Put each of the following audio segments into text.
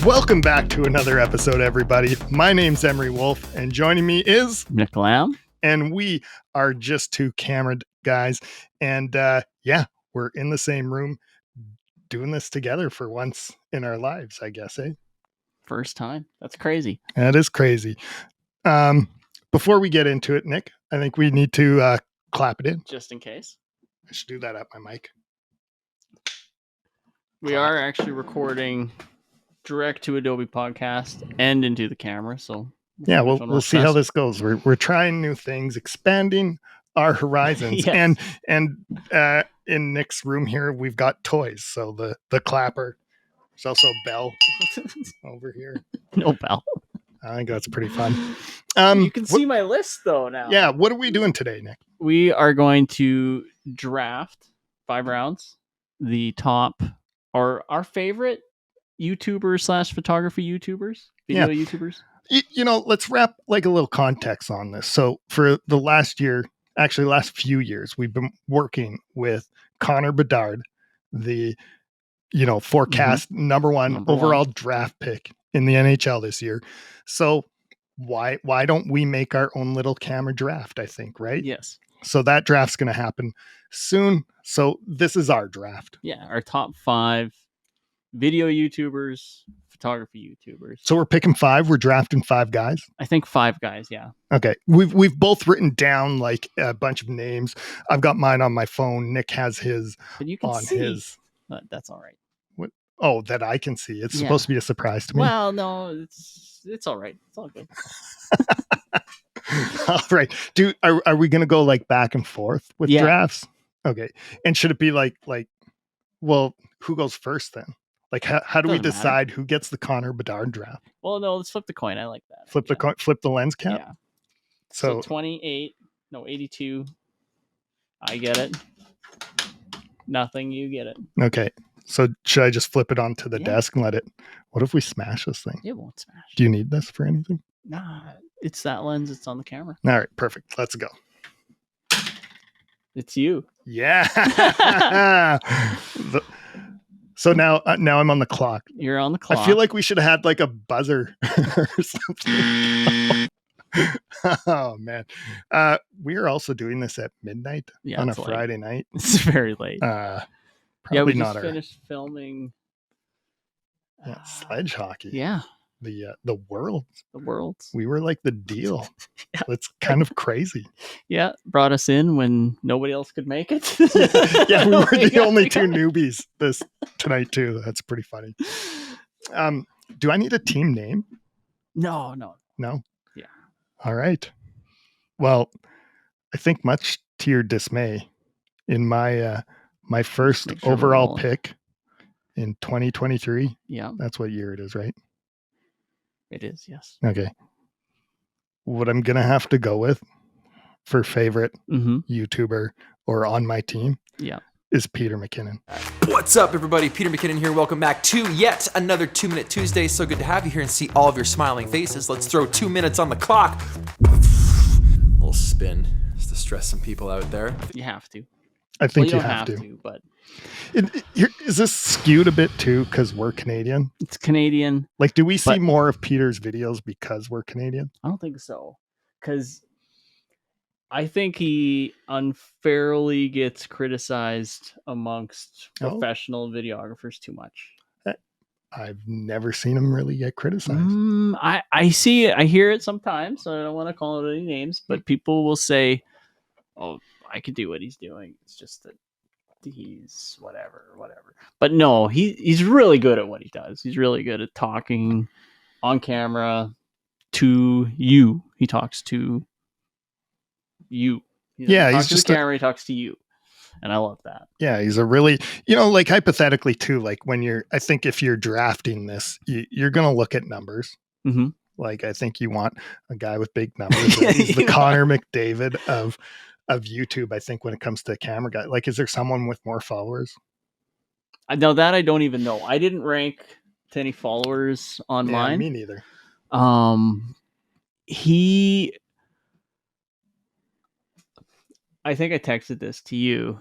Welcome back to another episode, everybody. My name's Emery Wolf, and joining me is Nick Lamb. And we are just two camera guys. And we're in the same room doing this together for once in our lives, I guess, eh? First time. That's crazy. That is crazy. Before we get into it, Nick, I think we need to clap it in. Just in case. I should do that at my mic. We are actually recording direct to Adobe Podcast and into the camera, so yeah, we'll see how this goes. We're trying new things, expanding our horizons. Yes. And in Nick's room here, we've got toys. So the clapper. There's also a bell over here. No bell. I think that's pretty fun. You can see my list though now. Yeah, what are we doing today, Nick? We are going to draft 5 rounds, the top or our favorite YouTubers / photography YouTubers, video YouTubers. Let's wrap like a little context on this. So for the last few years, we've been working with Connor Bedard, the forecast number one overall draft pick in the NHL this year. So why don't we make our own little camera draft, I think, right? Yes. So that draft's going to happen soon. So this is our draft. Yeah, our top 5 video YouTubers, photography YouTubers. So we're picking 5. We're drafting 5 guys. I think 5 guys. Yeah. Okay. We've both written down like a bunch of names. I've got mine on my phone. Nick has his but you can on see. his. That's all right. What? Oh, that I can see. It's supposed to be a surprise to me. Well, no, it's all right. It's all good. All right. Dude, are we going to go like back and forth with drafts? Okay. And should it be like, well, who goes first then? Like, how do we decide who gets the Connor Bedard draft? Well, no, let's flip the coin. I like that. Flip the coin, flip the lens cap? Yeah. So 82. I get it. Nothing, you get it. Okay. So should I just flip it onto the desk and let it... What if we smash this thing? It won't smash. Do you need this for anything? Nah, it's that lens. It's on the camera. All right, perfect. Let's go. It's you. Yeah. So now I'm on the clock. You're on the clock. I feel like we should have had like a buzzer or something. Oh man. We are also doing this at midnight on a Friday night. It's very late. Probably we not just finished filming sledge hockey. Yeah. The Worlds. The Worlds. We were like the deal. It's kind of crazy. Yeah, brought us in when nobody else could make it. Yeah, we were the only 2 newbies tonight too. That's pretty funny. Do I need a team name? No. No? Yeah. All right. Well, I think much to your dismay, in my my first overall pick in 2023. Yeah. That's what year it is, right? It is, yes. Okay. What I'm going to have to go with for favorite YouTuber or on my team is Peter McKinnon. What's up, everybody? Peter McKinnon here. Welcome back to yet another 2-Minute Tuesday. So good to have you here and see all of your smiling faces. Let's throw 2 minutes on the clock. A little spin just to stress some people out there. You have to. I think you have to. But is this skewed a bit too because we're Canadian? It's Canadian. Like, do we see more of Peter's videos because we're Canadian? I don't think so. Because I think he unfairly gets criticized amongst professional videographers too much. I've never seen him really get criticized. I see it. I hear it sometimes. So I don't want to call it any names, but people will say, "Oh, I could do what he's doing. It's just that he's whatever." But no, he's really good at what he does. He's really good at talking on camera to you. He talks to you. He's just the camera. He talks to you, and I love that. Yeah, he's a really, like hypothetically too. Like I think if you're drafting this, you're gonna look at numbers. Mm-hmm. Like I think you want a guy with big numbers. He's the Connor McDavid of YouTube, I think, when it comes to camera guy. Like, is there someone with more followers? I know that I don't even know. I didn't rank to any followers online. Yeah, me neither. I think I texted this to you.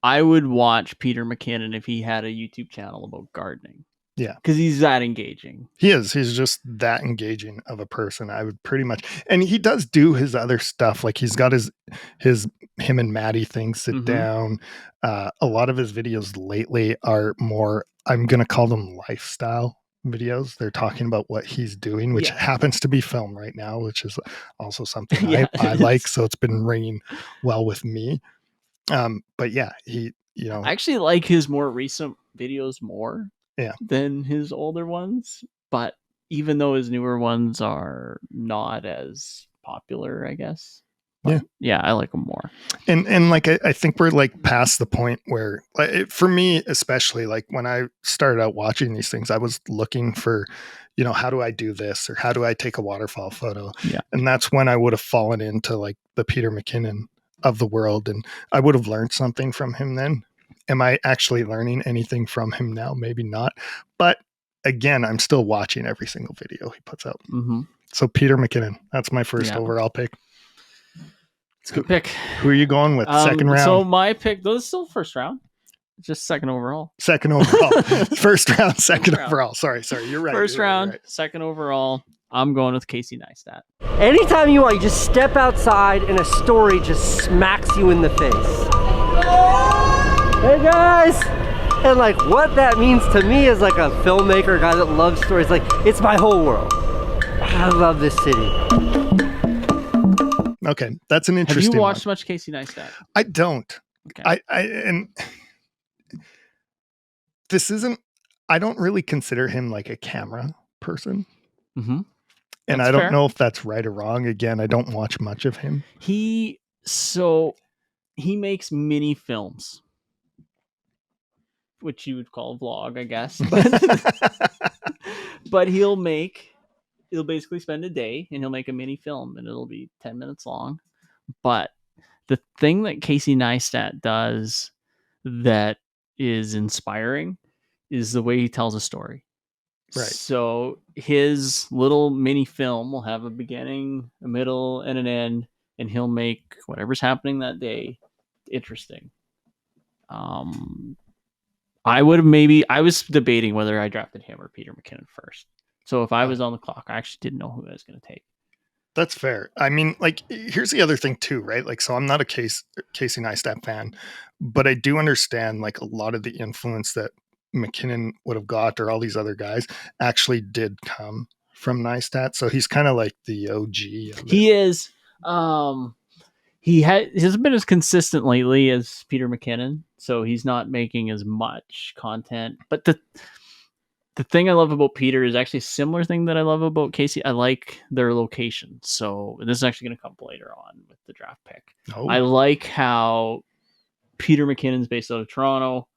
I would watch Peter McKinnon if he had a YouTube channel about gardening. Yeah. Because he's that engaging. He is. He's just that engaging of a person. I would pretty much, and he does do his other stuff. Like he's got his him and Maddie thing, sit down. A lot of his videos lately are more, I'm going to call them lifestyle videos. They're talking about what he's doing, which happens to be film right now, which is also something I like. So it's been ringing well with me. But yeah, he, I actually like his more recent videos more than his older ones, but even though his newer ones are not as popular, I guess. But yeah, I like them more. And like I think we're like past the point where, like, for me especially, like when I started out watching these things, I was looking for, how do I do this, or how do I take a waterfall photo? Yeah. And that's when I would have fallen into like the Peter McKinnon of the world, and I would have learned something from him then. Am I actually learning anything from him now? Maybe not. But again, I'm still watching every single video he puts out. Mm-hmm. So Peter McKinnon, that's my first overall pick. It's a good pick. Who are you going with? Second round? So my pick, though, is still first round. Just second overall. Second overall. First round, second overall. Sorry. You're right. First round, second overall. I'm going with Casey Neistat. Anytime you want, you just step outside and a story just smacks you in the face. Hey guys! And like what that means to me as like a filmmaker, a guy that loves stories, like it's my whole world. I love this city. Okay, that's an interesting Have you watched one. much Casey Neistat? I don't. Okay. And this isn't, I don't really consider him like a camera person. Mm-hmm. And I don't know if that's right or wrong. Again, I don't watch much of him. He makes mini films, which you would call a vlog, I guess. But he'll basically spend a day and he'll make a mini film, and it'll be 10 minutes long. But the thing that Casey Neistat does that is inspiring is the way he tells a story. Right. So his little mini film will have a beginning, a middle, and an end, and he'll make whatever's happening that day interesting. I was debating whether I drafted him or Peter McKinnon first. So if I was on the clock, I actually didn't know who I was going to take. That's fair. I mean, like, here's the other thing too, right? Like, so I'm not a Casey Neistat fan, but I do understand like a lot of the influence that McKinnon would have got, or all these other guys, actually did come from Neistat. So he's kind of like the OG. He is. He hasn't been as consistent lately as Peter McKinnon, so he's not making as much content. But the thing I love about Peter is actually a similar thing that I love about Casey. I like their location. So this is actually going to come later on with the draft pick. Oh. I like how Peter McKinnon's based out of Toronto.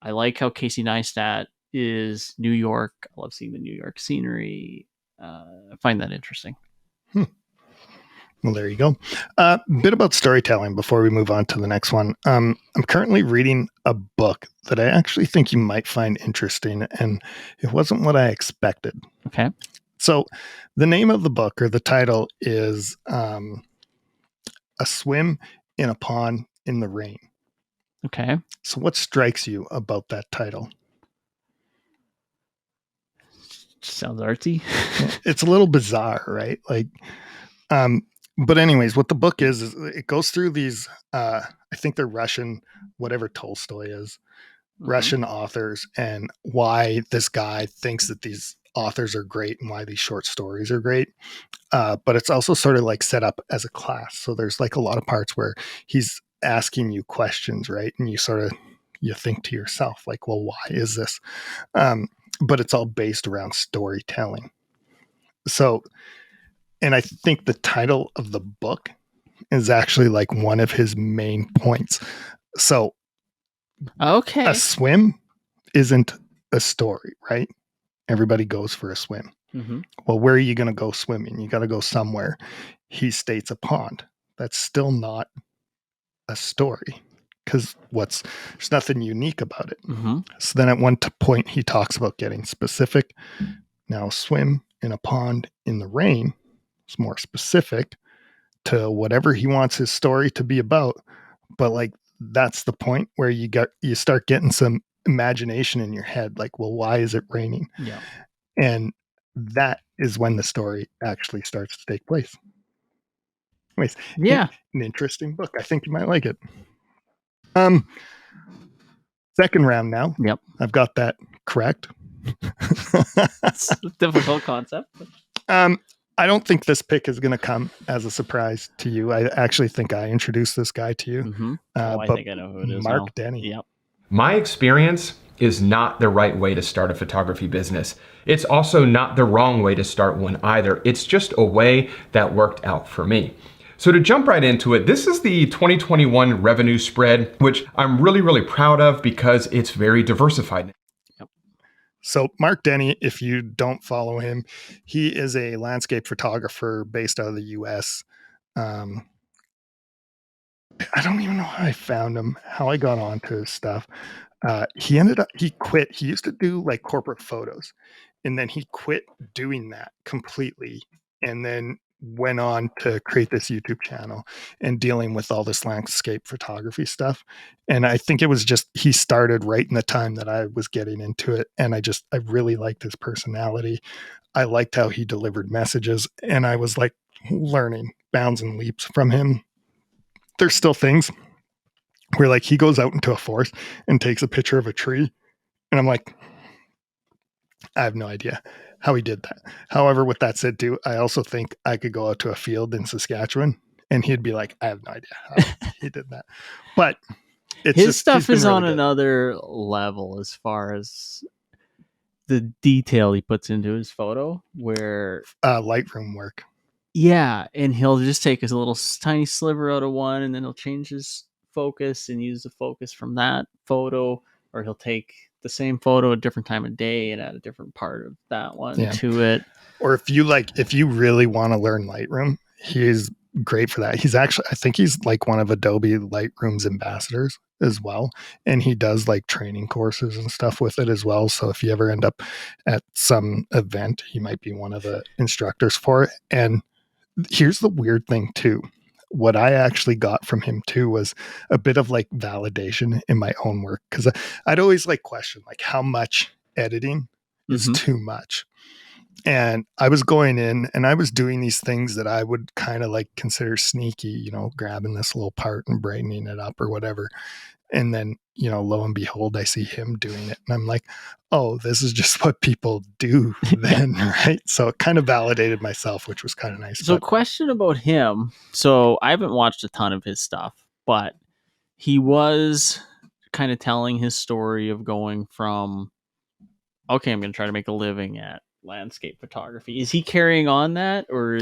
I like how Casey Neistat is New York. I love seeing the New York scenery. I find that interesting. Well, there you go. A bit about storytelling before we move on to the next one. I'm currently reading a book that I actually think you might find interesting, and it wasn't what I expected. Okay. So the name of the book, or the title, is A Swim in a Pond in the Rain. Okay. So what strikes you about that title? Sounds artsy. It's a little bizarre, right? Like, but anyways, what the book is it goes through these, I think they're Russian, whatever Tolstoy is, Russian authors, and why this guy thinks that these authors are great and why these short stories are great. But it's also sort of like set up as a class. So there's like a lot of parts where he's asking you questions, right? And you think to yourself, like, well, why is this? But it's all based around storytelling. So, and I think the title of the book is actually like one of his main points. So, okay, a swim isn't a story, right? Everybody goes for a swim. Mm-hmm. Well, where are you going to go swimming? You got to go somewhere. He states a pond. That's still not a story, because there's nothing unique about it. Mm-hmm. So then at one point he talks about getting specific. Now, swim in a pond in the rain is more specific to whatever he wants his story to be about. But like, that's the point where you start getting some imagination in your head, like, well, why is it raining? Yeah. And that is when the story actually starts to take place. Anyways, Yeah. an interesting book. I think you might like it. Second round now. Yep. I've got that correct. It's a difficult concept. I don't think this pick is going to come as a surprise to you. I actually think I introduced this guy to you. Mm-hmm. I But think I know who it is. Mark now. Denny. Yep. My experience is not the right way to start a photography business. It's also not the wrong way to start one either. It's just a way that worked out for me. So to jump right into it, this is the 2021 revenue spread, which I'm really, really proud of because it's very diversified. So Mark Denny, if you don't follow him, he is a landscape photographer based out of the US. I don't even know how I found him, how I got onto his stuff. He quit. He used to do like corporate photos, and then he quit doing that completely, and then went on to create this YouTube channel and dealing with all this landscape photography stuff. And I think it was just, he started right in the time that I was getting into it. And I really liked his personality. I liked how he delivered messages, and I was like learning bounds and leaps from him. There's still things where like he goes out into a forest and takes a picture of a tree, and I'm like, I have no idea how he did that. However, with that said too, I also think I could go out to a field in Saskatchewan and he'd be like, I have no idea how he did that. But his stuff is on another level as far as the detail he puts into his photo, where Lightroom work. Yeah, and he'll just take his little tiny sliver out of one, and then he'll change his focus and use the focus from that photo, or he'll take the same photo at a different time of day and add a different part of that one to it. Or if you really want to learn Lightroom, he's great for that. I think he's like one of Adobe Lightroom's ambassadors as well. And he does like training courses and stuff with it as well. So if you ever end up at some event, he might be one of the instructors for it. And here's the weird thing too. What I actually got from him too was a bit of like validation in my own work. Cause I'd always like question like how much editing is too much. And I was going in and I was doing these things that I would kind of like consider sneaky, grabbing this little part and brightening it up or whatever. And then, lo and behold, I see him doing it. And I'm like, oh, this is just what people do then, right? So it kind of validated myself, which was kind of nice. So question about him. So I haven't watched a ton of his stuff, but he was kind of telling his story of going from, okay, I'm going to try to make a living at landscape photography. Is he carrying on that, or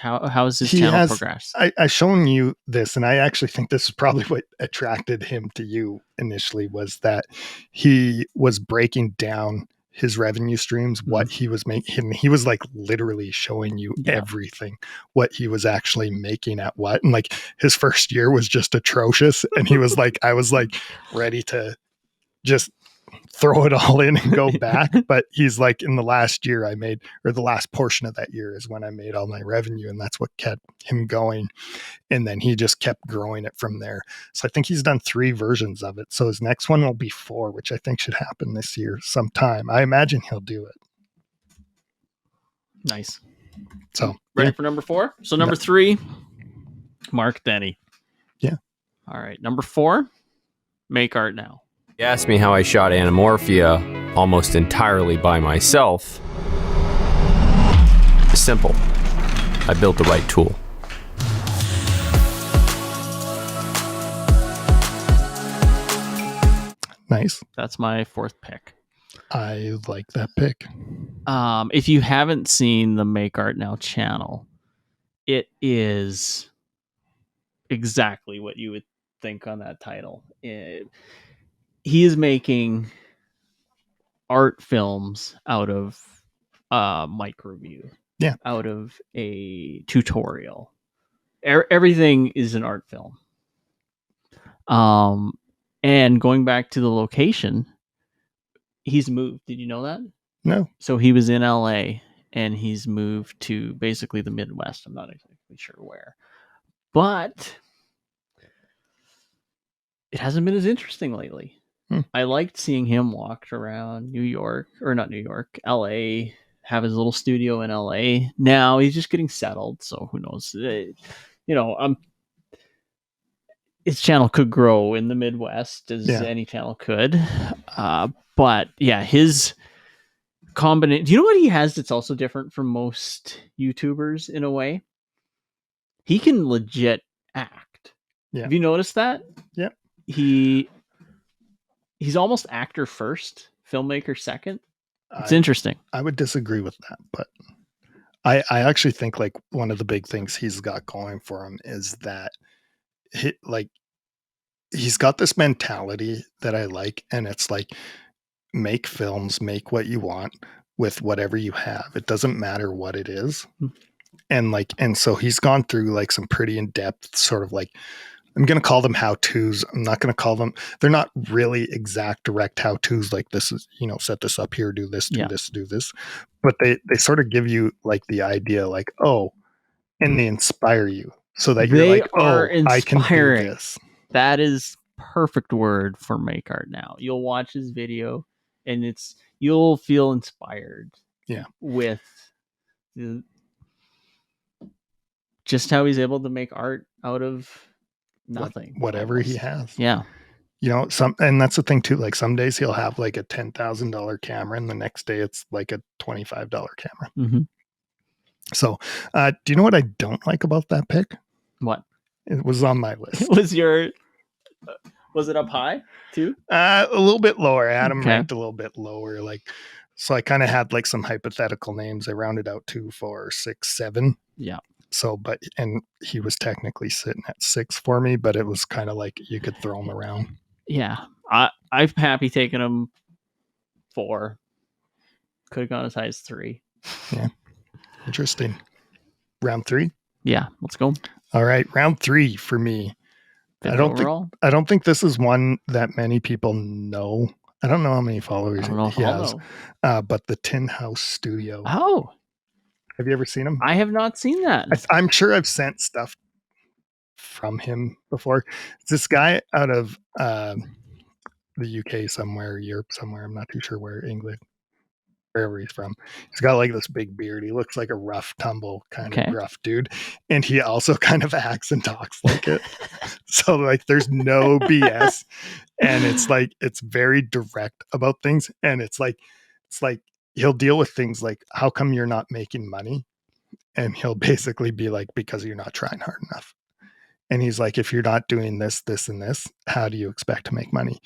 how's his channel progressed? I shown you this, and I actually think this is probably what attracted him to you initially, was that he was breaking down his revenue streams, what he was making. He was like literally showing you everything, what he was actually making at what. And like his first year was just atrocious. And he was like, I was like ready to just throw it all in and go back. But he's like, in the last year I made, or the last portion of that year is when I made all my revenue, and that's what kept him going. And then he just kept growing it from there. So I think he's done 3 versions of it. So his next one will be 4, which I think should happen this year sometime. I imagine he'll do it. Nice. So ready for number 4? So number 3, Mark Denny. Yeah. All right. Number 4, Make Art Now. You asked me how I shot anamorphia almost entirely by myself. Simple. I built the right tool. Nice. That's my 4th pick. I like that pick. If you haven't seen the Make Art Now channel, it is exactly what you would think on that title. He is making art films out of microview, out of a tutorial. Everything is an art film. And going back to the location, he's moved. Did you know that? No. So he was in LA and he's moved to basically the Midwest. I'm not exactly sure where, but it hasn't been as interesting lately. I liked seeing him walk around New York, or not New York, LA, have his little studio in LA. Now he's just getting settled, so who knows? His channel could grow in the Midwest as any channel could. But yeah, his combination. Do you know what he has that's also different from most YouTubers in a way? He can legit act. Yeah. Have you noticed that? Yeah. He's almost actor first, filmmaker second. It's interesting. I would disagree with that, but I actually think like one of the big things he's got going for him is that he's got this mentality that I like, and it's like, make films, make what you want with whatever you have. It doesn't matter what it is. And so he's gone through like some pretty in-depth sort of like, I'm going to call them how-tos. I'm not going to call them, they're not really exact direct how-tos like this is, set this up here, do this, do this, do this. But they sort of give you like the idea like, and they inspire you so that you're like, I can do this. That is perfect word for make art now. You'll watch his video and you'll feel inspired. Yeah. With just how he's able to make art out of nothing. Whatever he has. Yeah. And that's the thing too. Like some days he'll have like a $10,000 camera, and the next day it's like a $25 camera. Mm-hmm. So, do you know what I don't like about that pick? What? It was on my list. Was it up high too? A little bit lower. I had him ranked a little bit lower. So I kind of had like some hypothetical names. I rounded out 2, 4, 6, 7. Yeah. So, and he was technically sitting at 6 for me, but it was kind of like you could throw him around. Yeah. I'm happy taking him 4. Could have gone as high as 3. Yeah. Interesting. Round 3? Yeah. Let's go. All right. Round 3 for me. I don't think this is one that many people know. I don't know how many followers he has. But the Tin House Studio. Oh. Have you ever seen him? I have not seen that. I'm sure I've sent stuff from him before. It's this guy out of the UK somewhere, Europe somewhere. I'm not too sure where, England, wherever he's from. He's got like this big beard. He looks like a rough, tumble kind of gruff dude. And he also kind of acts and talks like it. So like there's no BS. And it's very direct about things. And it's like he'll deal with things like, how come you're not making money? And he'll basically be like, because you're not trying hard enough. And he's like, if you're not doing this, this, and this, how do you expect to make money?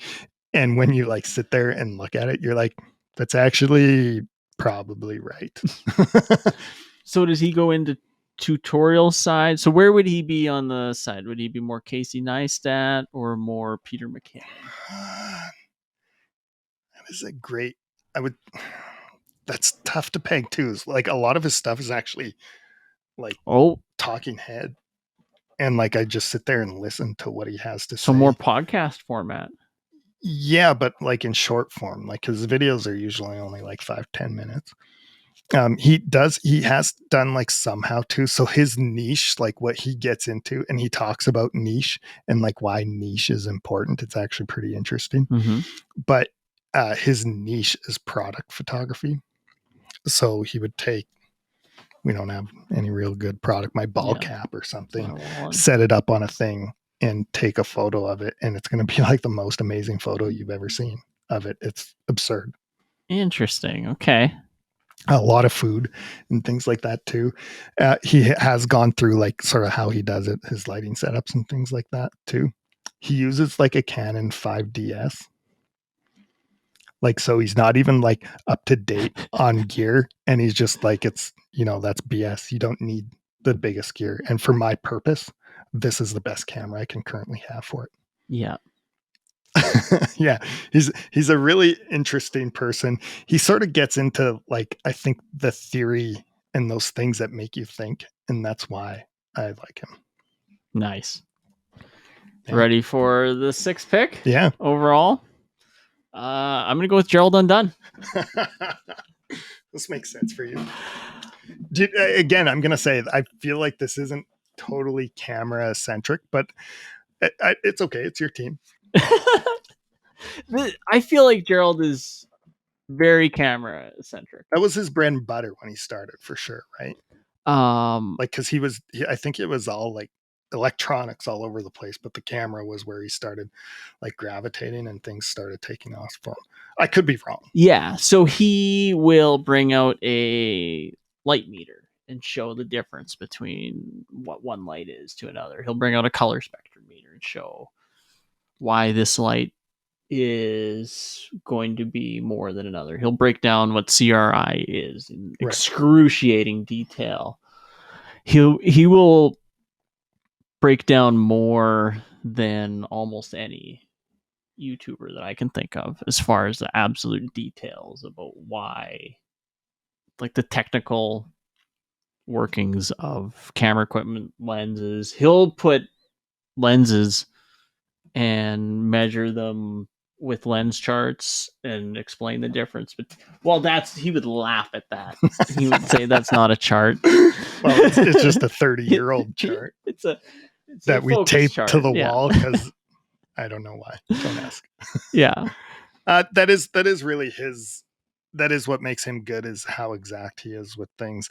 And when you like sit there and look at it, you're like, that's actually probably right. So does he go into tutorial side? So where would he be on the side? Would he be more Casey Neistat or more Peter McKinnon? That is a great, that's tough to peg too. Like a lot of his stuff is actually like talking head. And like, I just sit there and listen to what he has to say. So more podcast format. Yeah, but like in short form, like his videos are usually only like 5-10 minutes. He has done like some how to. So his niche, like what he gets into, and he talks about niche and like why niche is important. It's actually pretty interesting. Mm-hmm. But his niche is product photography. So he would take, we don't have any real good product, my ball cap or something, set it up on a thing and take a photo of it. And it's going to be like the most amazing photo you've ever seen of it. It's absurd. Interesting. Okay. A lot of food and things like that too. He has gone through like sort of how he does it, his lighting setups and things like that too. He uses like a Canon 5DS. Like, so he's not even like up to date on gear, and he's just like, it's, that's BS. You don't need the biggest gear. And for my purpose, this is the best camera I can currently have for it. Yeah. Yeah. He's a really interesting person. He sort of gets into like, I think the theory and those things that make you think. And that's why I like him. Nice. Yeah. Ready for the 6th pick? Yeah. Overall? I'm going to go with Gerald Undone. This makes sense for you. Again, I'm going to say, I feel like this isn't totally camera centric, but it's okay. It's your team. I feel like Gerald is very camera centric. That was his bread and butter when he started, for sure, right? Like, because I think it was all like electronics all over the place, but the camera was where he started like gravitating and things started taking off for him. I could be wrong. Yeah, so he will bring out a light meter and show the difference between what one light is to another. He'll bring out a color spectrum meter and show why this light is going to be more than another. He'll break down what CRI is in excruciating detail. He will break down more than almost any YouTuber that I can think of as far as the absolute details about why, like the technical workings of camera equipment, lenses. He'll put lenses and measure them with lens charts and explain the difference. But he would laugh at that. He would say that's not a chart. Well, it's just a 30-year-old chart It's that a we focus taped chart. to the Yeah. wall because I don't know why. Don't ask. Yeah. That is really his. That is what makes him good, is how exact he is with things.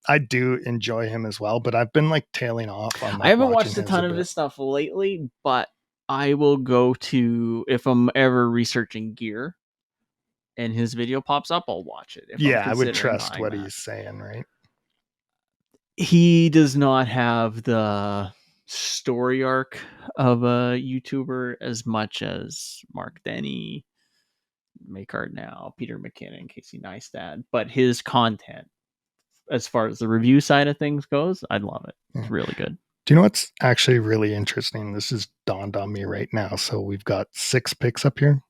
I do enjoy him as well, but I've been like tailing off on. Like, I haven't watched a his ton of his stuff lately, but I will go to, if I'm ever researching gear and his video pops up, I'll watch it. If I'm I would considering trust buying what that. he's saying, right? He does not have the story arc of a YouTuber as much as Mark Denny, Make Art Now, Peter McKinnon, Casey Neistat, but his content, as far as the review side of things goes, I love it. It's really good. Do you know what's actually really interesting? This has dawned on me right now. So we've got 6 picks up here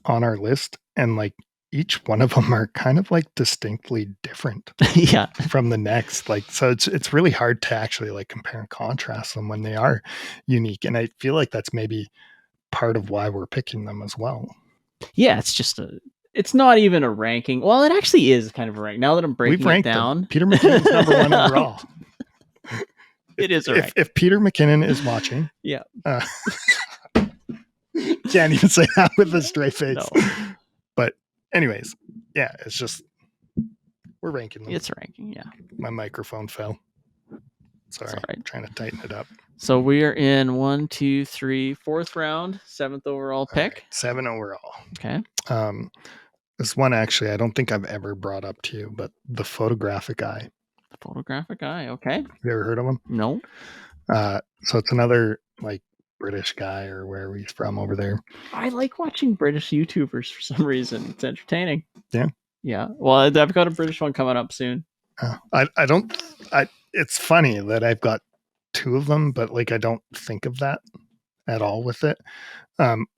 on our list, and like each one of them are kind of like distinctly different Yeah. from the next. Like, so it's really hard to actually like compare and contrast them when they are unique. And I feel like that's maybe part of why we're picking them as well. Yeah, it's not even a ranking. Well, it actually is kind of a rank. Now that I'm breaking We've ranked it down. them. Peter McKinnon's number 1 overall. It is a rank. If Peter McKinnon is watching, Yeah. Can't even say that with a straight face. No. But anyways, yeah, it's just we're ranking them. It's a ranking, yeah. My microphone fell. Sorry, It's all right. I'm trying to tighten it up. So we are in 1, 2, 3, 4th round, 7th overall pick. Right, 7 overall. Okay. This one actually I don't think I've ever brought up to you, but the photographic eye. The photographic eye. Okay. Have you ever heard of him? No. So it's another like British guy or wherever he's from over there. I like watching British YouTubers for some reason. It's entertaining. Yeah. Yeah. Well, I've got a British one coming up soon. It's funny that I've got 2 of them, but like I don't think of that at all with it.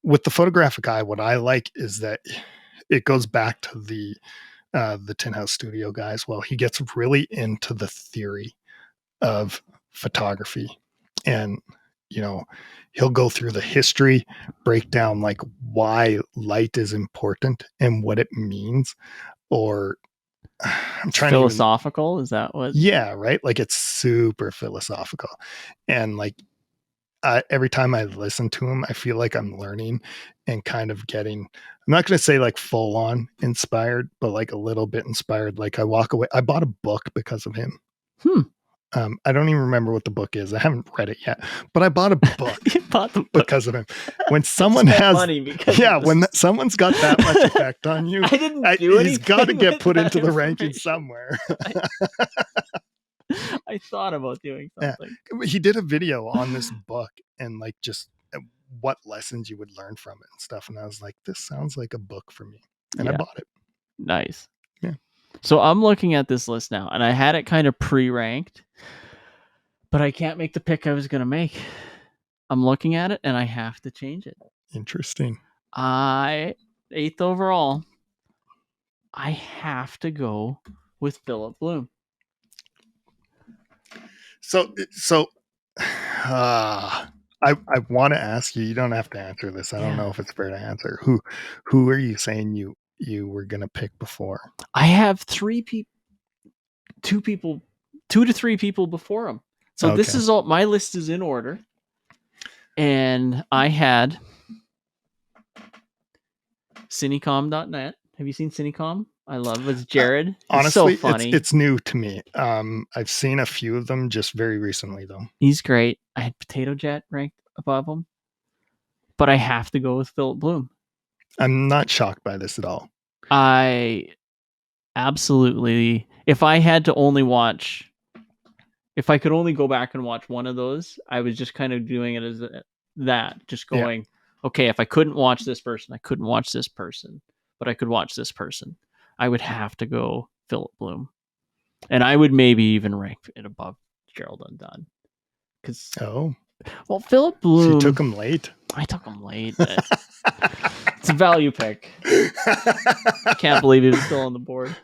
With the photographic eye, what I like is that it goes back to the Tin House Studio guys. Well, he gets really into the theory of photography, and he'll go through the history, break down like why light is important and what it means, or I'm trying philosophical. Is that what? Yeah, right. Like it's super philosophical, and like every time I listen to him, I feel like I'm learning and kind of getting. I'm not going to say like full on inspired, but like a little bit inspired. Like I walk away. I bought a book because of him. I don't even remember what the book is. I haven't read it yet, but I bought a book You bought the book because of him. When someone has money because someone's got that much effect on you, I didn't do anything. he's got to get with put that into the ranking information. somewhere. I thought about doing something. He did a video on this book and like just what lessons you would learn from it and stuff. And I was like, this sounds like a book for me. And I bought it. Nice. Yeah. So I'm looking at this list now, and I had it kind of pre-ranked, but I can't make the pick I was going to make. I'm looking at it, and I have to change it. Interesting. 8th overall, I have to go with Philip Bloom. So I want to ask you, you don't have to answer this. I don't know if it's fair to answer. Who are you saying you were going to pick before? I have 2 to 3 people before him. So this is all, my list is in order. And I had Cinecom.net. Have you seen Cinecom? I love it. It's Jared. He's Honestly, so funny. it's new to me. I've seen a few of them just very recently, though. He's great. I had Potato Jet ranked above him, but I have to go with Philip Bloom. I'm not shocked by this at all. I absolutely, if I had to only watch, if I could only go back and watch one of those, I was just kind of doing it as that, just going, okay, if I couldn't watch this person, I couldn't watch this person, but I could watch this person, I would have to go Philip Bloom. And I would maybe even rank it above Gerald Undone. Because, well, Philip Bloom. So you took him late? I took him late. It's a value pick. I can't believe he was still on the board.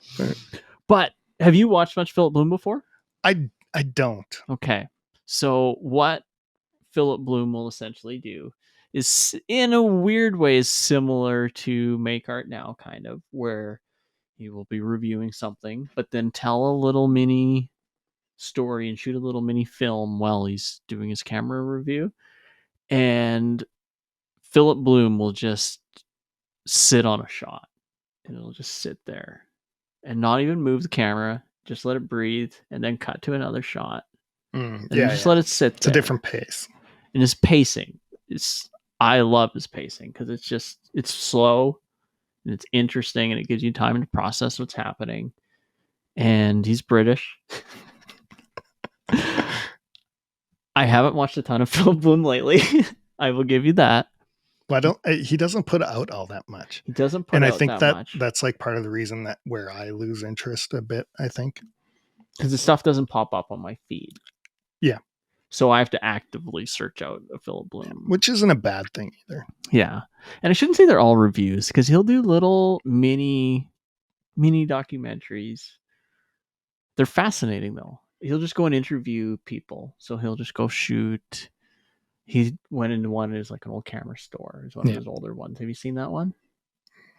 But have you watched much Philip Bloom before? I don't. Okay. So what Philip Bloom will essentially do is, in a weird way, is similar to Make Art Now, kind of, where he will be reviewing something, but then tell a little mini story and shoot a little mini film while he's doing his camera review. And Philip Bloom will just sit on a shot, and it'll just sit there and not even move the camera, just let it breathe, and then cut to another shot. And just let it sit there. It's a different pace. And his pacing I love his pacing because it's slow and it's interesting and it gives you time to process what's happening. And he's British. I haven't watched a ton of Philip Bloom lately. I will give you that. But he doesn't put out all that much. He doesn't put out that much. And I think that's like part of the reason that where I lose interest a bit, I think. Because the stuff doesn't pop up on my feed. Yeah. So I have to actively search out a Philip Bloom. Which isn't a bad thing either. Yeah. And I shouldn't say they're all reviews because he'll do little mini documentaries. They're fascinating though. He'll just go and interview people. So he'll just go shoot. He went into one is like an old camera store. It's one of his older ones. Have you seen that one?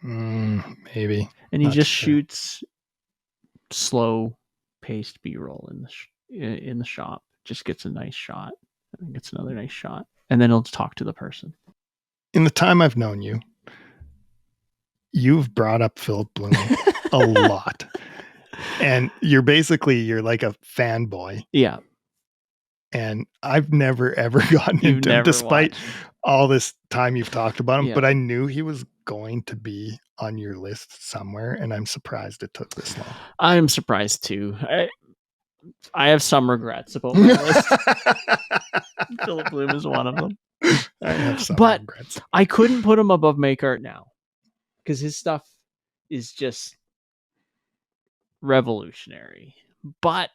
Maybe. And he just shoots slow paced B-roll in the shop. Just gets a nice shot and gets another nice shot. And then he'll talk to the person. In the time I've known you, you've brought up Philip Bloom a lot. And you're like a fanboy. Yeah. And I've never ever gotten into him despite all this time you've talked about him. Yeah. But I knew he was going to be on your list somewhere. And I'm surprised it took this long. I'm surprised too. I have some regrets about my list. Philip Bloom is one of them. I have some regrets. I couldn't put him above Make Art Now because his stuff is just revolutionary. But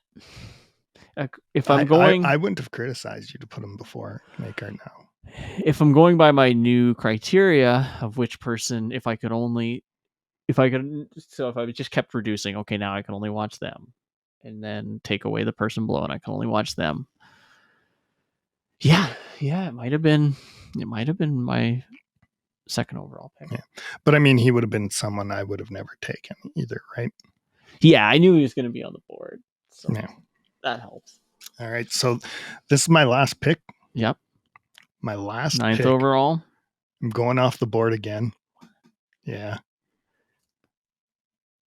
if I'm going, I wouldn't have criticized you to put him before Make Art Now. If I'm going by my new criteria of which person, if I just kept reducing, okay, now I can only watch them. And then take away the person below and I can only watch them. Yeah, it might have been my second overall pick. Yeah. But I mean, he would have been someone I would have never taken either, right? Yeah, I knew he was going to be on the board. So that helps. All right. So this is my last pick. Yep. My last 9th pick. overall. I'm going off the board again. Yeah.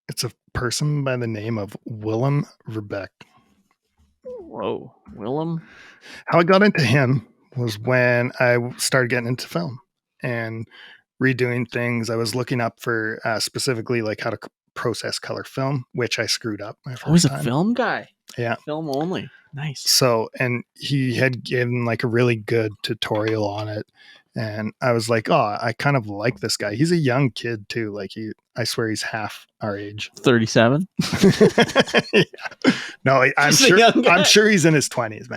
It's a person by the name of Willem Verbeek. Whoa, Willem. How I got into him was when I started getting into film and redoing things. I was looking up for specifically like how to process color film, which I screwed up my first time. A film guy. Yeah. Film only. Nice. So, and he had given like a really good tutorial on it. And I was like, oh, I kind of like this guy. He's a young kid too. Like I swear he's half our age. 37. Yeah. No, I'm sure he's in his 20s,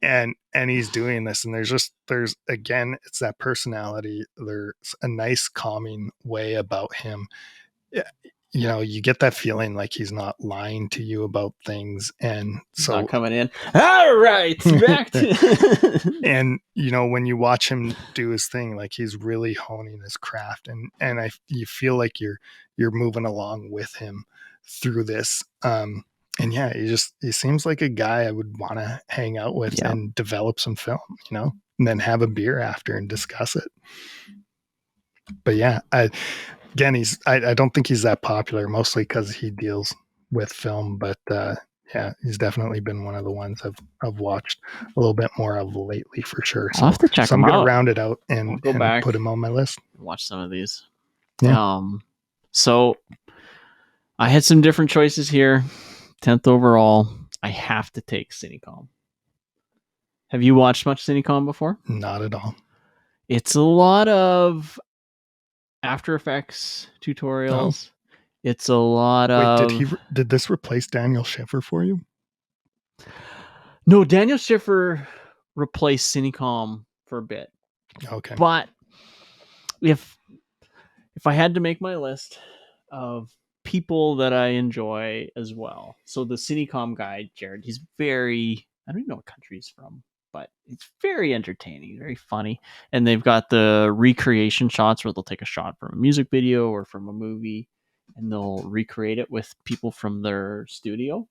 man. And he's doing this, and there's again, it's that personality. There's a nice calming way about him. You know, you get that feeling like he's not lying to you about things. And so not coming in. All right. Back to and you know, when you watch him do his thing, like he's really honing his craft and you feel like you're moving along with him through this. And yeah, he seems like a guy I would want to hang out with and develop some film, you know, and then have a beer after and discuss it. But yeah, again, I don't think he's that popular, mostly because he deals with film, but yeah, he's definitely been one of the ones I've watched a little bit more of lately for sure. I'll have to check so I'm him gonna out. round it out I'll and, go back. put him on my list. Watch some of these. Yeah. So I had some different choices here. 10th overall. I have to take Cinecom. Have you watched much Cinecom before? Not at all. It's a lot of After Effects tutorials. It's a lot of. Wait, did this replace Daniel Schiffer for you? No, Daniel Schiffer replaced Cinecom for a bit. Okay. But if I had to make my list of people that I enjoy as well, so the Cinecom guy, Jared, he's very, I don't even know what country he's from, but it's very entertaining, very funny. And they've got the recreation shots where they'll take a shot from a music video or from a movie and they'll recreate it with people from their studio.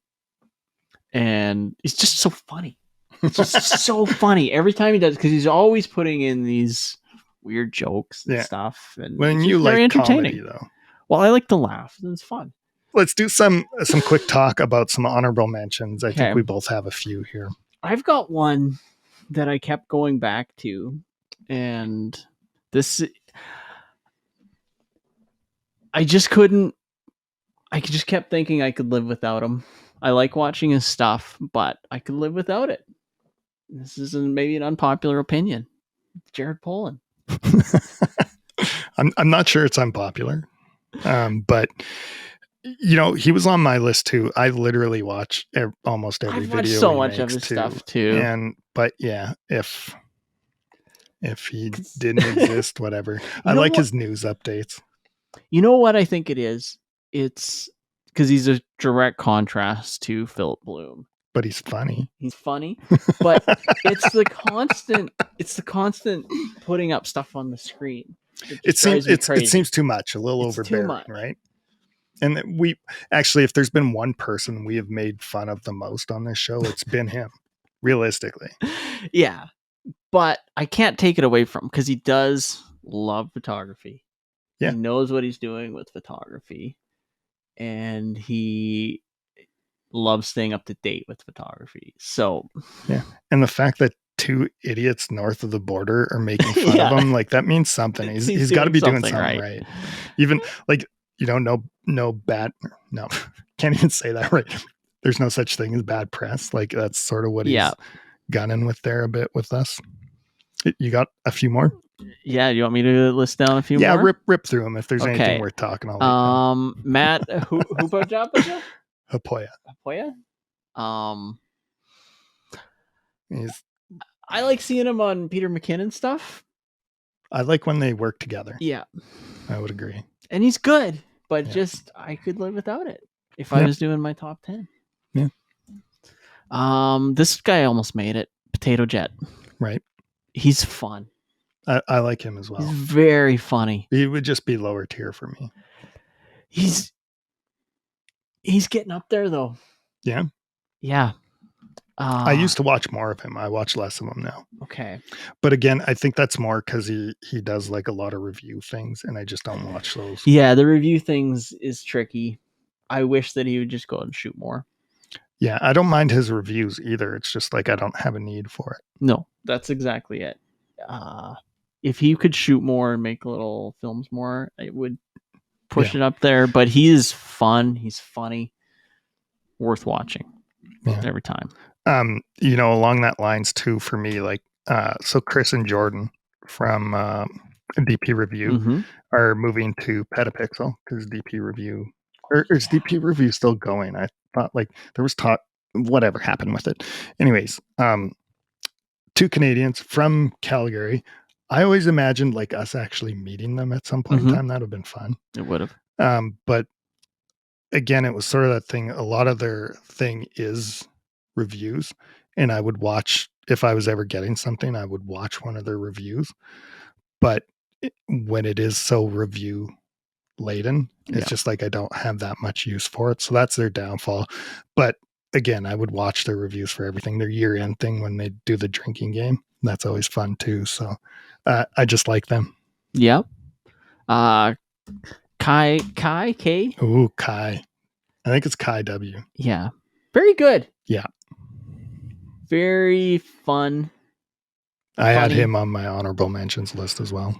And it's just so funny. It's just so funny every time he does, because he's always putting in these weird jokes and stuff. And when it's you just very like entertaining, comedy, though. Well, I like to laugh. It's fun. Let's do some quick talk about some honorable mentions. I Okay. think we both have a few here. I've got one that I kept going back to, and this I just couldn't. I just kept thinking I could live without him. I like watching his stuff, but I could live without it. This is maybe an unpopular opinion. Jared Polin. I'm not sure it's unpopular, but he was on my list too. I literally watch almost every I've video. watched so he much of makes his stuff too. But yeah, if he didn't exist, whatever. I know like what? his news updates. You know what I think it is? It's because he's a direct contrast to Philip Bloom. But he's funny. He's funny, but it's the constant putting up stuff on the screen. It seems too much, a little overbearing, much. right? And we actually, if there's been one person we have made fun of the most on this show, it's been him, realistically. Yeah, but I can't take it away from him because he does love photography. Yeah. He knows what he's doing with photography, and he loves staying up to date with photography. So yeah, and the fact that two idiots north of the border are making fun of him, like, that means something. He's got to be doing something right. Even like, no bad, no, can't even say that right. There's no such thing as bad press. Like, that's sort of what he's gunning with there a bit with us. You got a few more? Yeah, you want me to list down a few more? Yeah, rip through them if there's anything worth talking about. Matt Hupajapaja? Hapoya. I like seeing him on Peter McKinnon stuff. I like when they work together. Yeah, I would agree. And he's good, but just I could live without it if I was doing my top 10. Yeah. This guy almost made it. Potato Jet. Right. He's fun. I like him as well. He's very funny. He would just be lower tier for me. He's getting up there though. Yeah. Yeah. I used to watch more of him. I watch less of him now. Okay. But again, I think that's more because he does like a lot of review things, and I just don't watch those. Yeah, the review things is tricky. I wish that he would just go and shoot more. Yeah, I don't mind his reviews either. It's just like I don't have a need for it. No, that's exactly it. If he could shoot more and make little films more, it would push it up there. But he is fun. He's funny. Worth watching every time. Along that lines too, for me, like, so Chris and Jordan from DP Review are moving to Petapixel because DP Review, or is DP Review still going? I thought like there was talk, whatever happened with it. Anyways, two Canadians from Calgary. I always imagined like us actually meeting them at some point in time. That would have been fun. It would have. But again, it was sort of that thing. A lot of their thing is reviews, and I would watch, if I was ever getting something, I would watch one of their reviews. But when it is so review laden, it's just like I don't have that much use for it. So that's their downfall. But again, I would watch their reviews for everything. Their year-end thing when they do the drinking game, that's always fun too. So I just like them. Yep. Kai. Ooh, Kai. I think it's Kai W. Yeah. Very good. Yeah. Very fun. I had Funny. him on my honorable mentions list as well.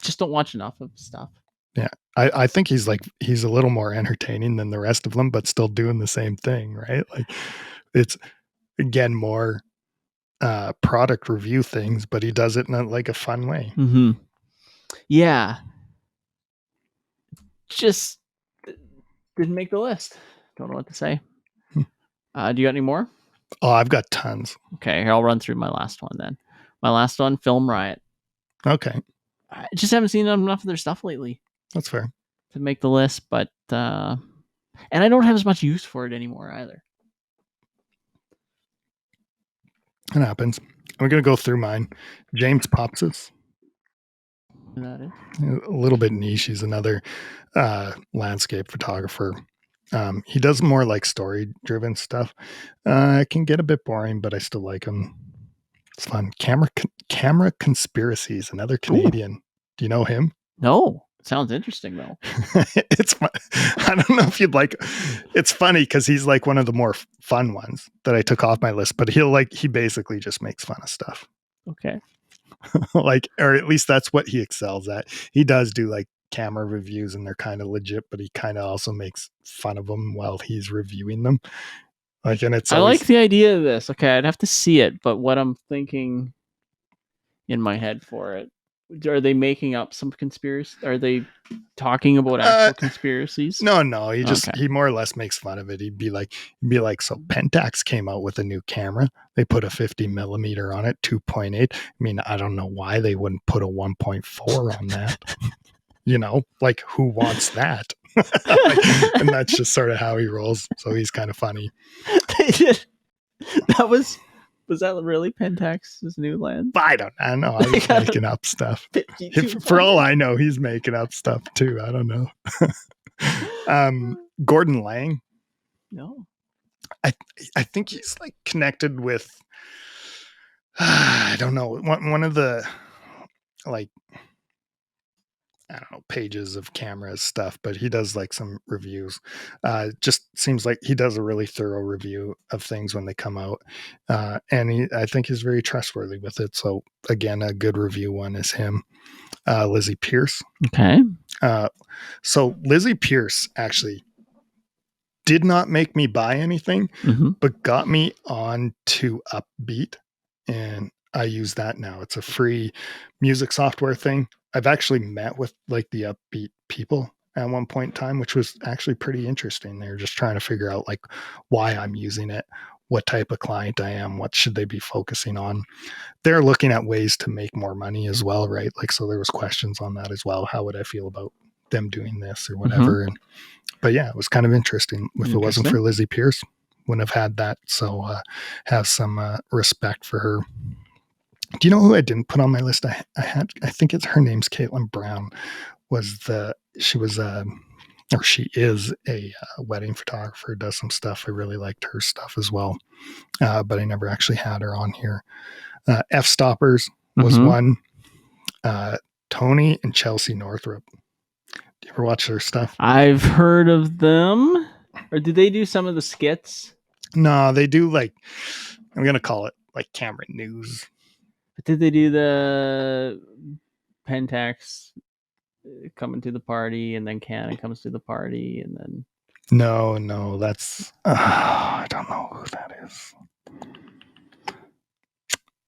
Just don't watch enough of stuff. Yeah. I think he's a little more entertaining than the rest of them, but still doing the same thing, right? Like it's again more product review things, but he does it in a fun way. Mm-hmm. Yeah. Just didn't make the list. Don't know what to say. Do you got any more? Oh, I've got tons. Okay, here, I'll run through my last one then. My last one, Film Riot. Okay. I just haven't seen enough of their stuff lately That's fair. to make the list, but and I don't have as much use for it anymore either. It happens. I'm going to go through mine. James Popsis. That is. A little bit niche. He's another landscape photographer. He does more like story-driven stuff. It can get a bit boring, but I still like him. It's fun. Camera Conspiracies, another Canadian. Ooh. Do you know him? No. Sounds interesting though. It's fun. I don't know if you'd like. It's funny because he's like one of the more fun ones that I took off my list. But he basically just makes fun of stuff. Okay. Or at least that's what he excels at. He does do like camera reviews, and they're kind of legit, but he kind of also makes fun of them while he's reviewing them. And it's. I like the idea of this. Okay, I'd have to see it, but what I'm thinking in my head for it. Are they making up some conspiracy? Are they talking about actual conspiracies? No. He more or less makes fun of it. He'd be like, so Pentax came out with a new camera. They put a 50 millimeter on it, 2.8. I mean, I don't know why they wouldn't put a 1.4 on that. Who wants that? And that's just sort of how he rolls. So he's kind of funny. Was that really Pentax's new lens? I don't know. I was making up stuff. For all I know, he's making up stuff too. I don't know. Gordon Lang. No. I think he's like connected with. I don't know. One of the pages of cameras stuff, but he does like some reviews. Just seems like he does a really thorough review of things when they come out. And I think he's very trustworthy with it. So again, a good review one is him. Lizzie Pierce. Okay. So Lizzie Pierce actually did not make me buy anything, but got me on to Upbeat. And I use that now. It's a free music software thing. I've actually met with like the Upbeat people at one point in time, which was actually pretty interesting. They're just trying to figure out like why I'm using it, what type of client I am, what should they be focusing on. They're looking at ways to make more money as well, right? So there was questions on that as well. How would I feel about them doing this or whatever? But yeah, it was kind of interesting. If it wasn't for Lizzie Pierce, wouldn't have had that. So have some respect for her. Do you know who I didn't put on my list? I think her name's Caitlin Brown. She is a wedding photographer, does some stuff. I really liked her stuff as well. But I never actually had her on here. F Stoppers was one. Tony and Chelsea Northrup. Do you ever watch their stuff? I've heard of them. Or do they do some of the skits? No, they do I'm going to call it like camera news. But did they do the Pentax coming to the party and then Canon comes to the party and then? No, that's I don't know who that is.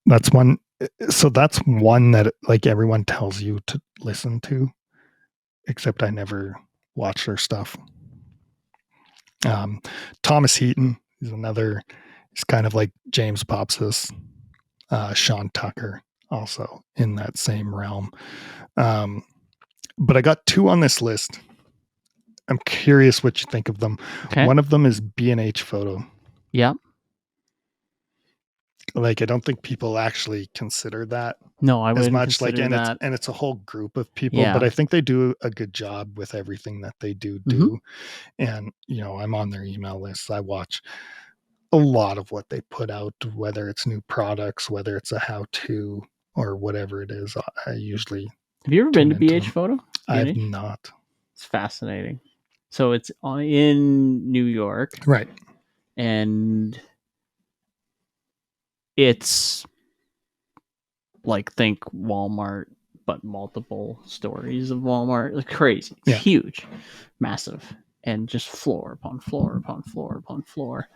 That's one. So that's one that like everyone tells you to listen to, except I never watch their stuff. Thomas Heaton is another. He's kind of like James Popsis. Sean Tucker also in that same realm. But I got two on this list. I'm curious what you think of them. Okay. One of them is B&H Photo. Yeah. I don't think people actually consider that. No, I wouldn't as much. Consider that. It's a whole group of people, but I think they do a good job with everything that they do. And I'm on their email list. I watch a lot of what they put out, whether it's new products, whether it's a how-to or whatever it is. I usually Have you ever been to Tune into BH them. Photo? I have BH? not. It's fascinating. So it's in New York, Right. and it's like think Walmart, but multiple stories of Walmart. Like crazy. It's Yeah. huge, massive, and just floor upon floor upon floor upon floor.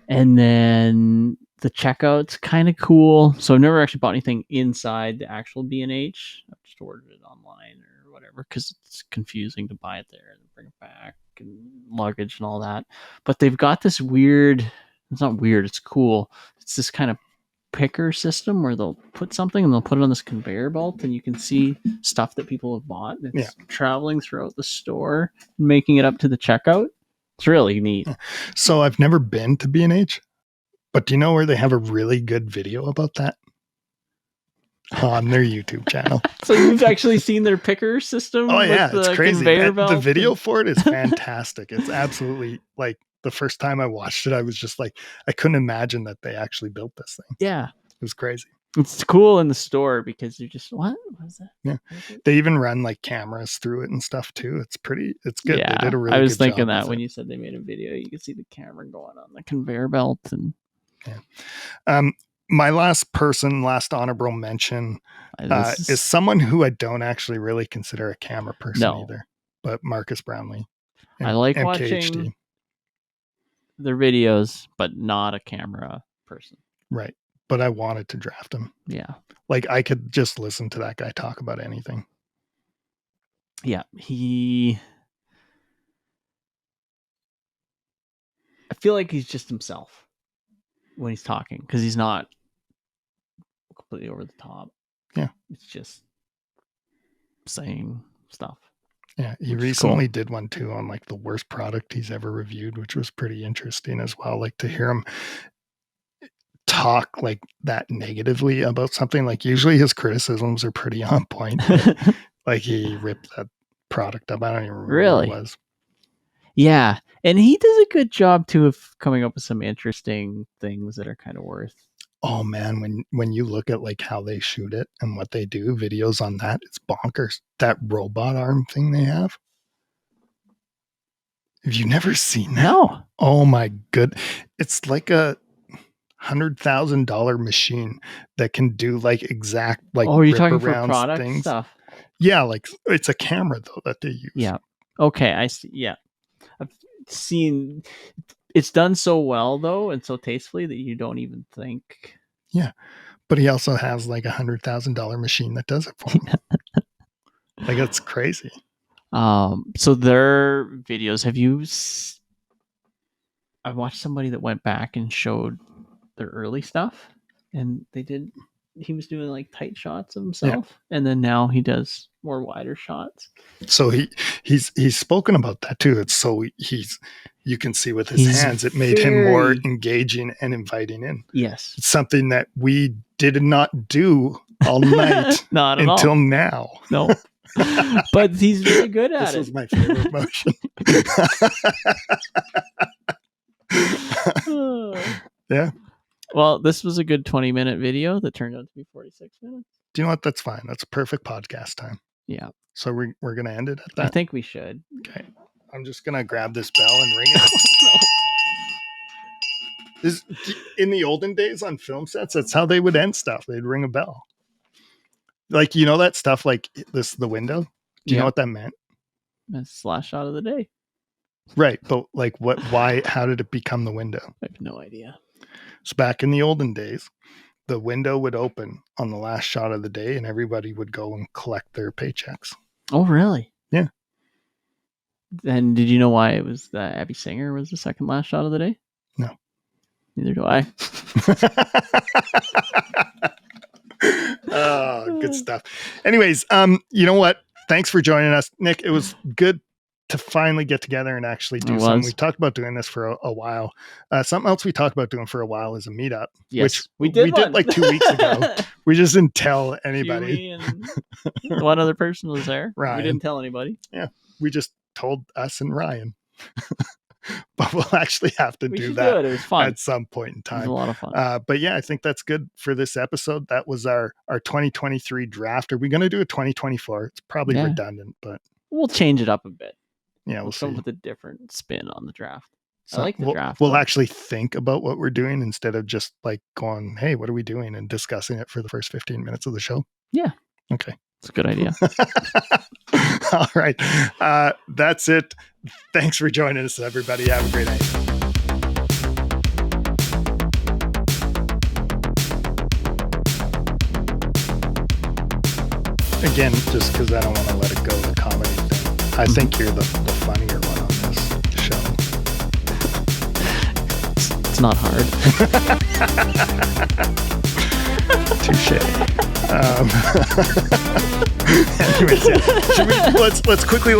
And then the checkout's kind of cool. So I've never actually bought anything inside the actual B&H. I've just ordered it online or whatever because it's confusing to buy it there and bring it back and luggage and all that. But they've got this weird, it's not weird, it's cool. It's this kind of picker system where they'll put something and they'll put it on this conveyor belt and you can see stuff that people have bought. And it's traveling throughout the store and making it up to the checkout. It's really neat. So I've never been to B&H, but do you know where they have a really good video about that? On their YouTube channel. So you've actually seen their picker system? Oh yeah, with it's crazy. conveyor belt The video for it is fantastic. It's absolutely like the first time I watched it, I was just like, I couldn't imagine that they actually built this thing. Yeah. It was crazy. It's cool in the store because you're just, what is that? Yeah. They even run like cameras through it and stuff too. It's good. Yeah. They did a really I was good thinking job that with when it. you said they made a video, you could see the camera going on the conveyor belt. And yeah. My last honorable mention is someone who I don't actually really consider a camera person either, but Marcus Brownlee. I like MKHD. watching their videos, but not a camera person. Right. But I wanted to draft him. Yeah. Like I could just listen to that guy talk about anything. Yeah. I feel like he's just himself when he's talking because he's not completely over the top. Yeah. It's just saying stuff. Yeah. He recently did one too on like the worst product he's ever reviewed, which was pretty interesting as well. Like to hear him talk like that negatively about something. Like usually his criticisms are pretty on point. Like he ripped that product up. I don't even remember what it was. Yeah. And he does a good job too of coming up with some interesting things that are kind of worth. Oh man, when you look at like how they shoot it and what they do, videos on that, it's bonkers. That robot arm thing they have. Have you never seen that? No. Oh my good. It's like a $100,000 machine that can do like exact like you're talking for around product things. Stuff. Yeah, like it's a camera though that they use. Yeah. Okay, I see. Yeah. I've seen it's done so well though and so tastefully that you don't even think. Yeah. But he also has like $100,000 machine that does it for him. Like it's crazy. So their videos, I watched somebody that went back and showed their early stuff and he was doing like tight shots of himself and then now he does more wider shots. So he's spoken about that too. It's so you can see with his hands, it made him more engaging and inviting in. Yes. It's something that we did not do all night not at until all. Now. No. But he's really good at this it. was my favorite motion. Yeah. Well, this was a good 20-minute video that turned out to be 46 minutes. Do you know what? That's fine. That's a perfect podcast time. Yeah. So we're going to end it at that? I think we should. Okay. I'm just going to grab this bell and ring it. This, in the olden days on film sets, that's how they would end stuff. They'd ring a bell. Like, you know that stuff like this, the window? Do you know what that meant? That's the last shot of the day. Right. But like how did it become the window? I have no idea. So back in the olden days, the window would open on the last shot of the day and everybody would go and collect their paychecks. Oh, really? Yeah. And did you know why it was that Abby Singer was the second last shot of the day? No. Neither do I. Oh, good stuff. Anyways, you know what? Thanks for joining us, Nick. It was good to finally get together and actually do something. We talked about doing this for a while. Something else we talked about doing for a while is a meetup, which we did like 2 weeks ago. We just didn't tell anybody. And one other person was there. Ryan. We didn't tell anybody. Yeah. We just told us and Ryan. but we'll actually have to We do should that do it. It was fun. at some point in It was time. a lot of fun. But yeah, I think that's good for this episode. That was our 2023 draft. Are we going to do a 2024? It's probably Yeah. redundant, but We'll change it up a bit. yeah, we'll come see. with a different spin on the draft. So I like the draft. We'll though. actually think about what we're doing instead of just like going, hey, what are we doing? And discussing it for the first 15 minutes of the show. Yeah. Okay. It's a good idea. All right. That's it. Thanks for joining us, everybody. Have a great night. Again, just because I don't want to let it go, the comedy thing. I think you're the funnier one on this show. It's not hard. Touche. Anyways, yeah. Let's quickly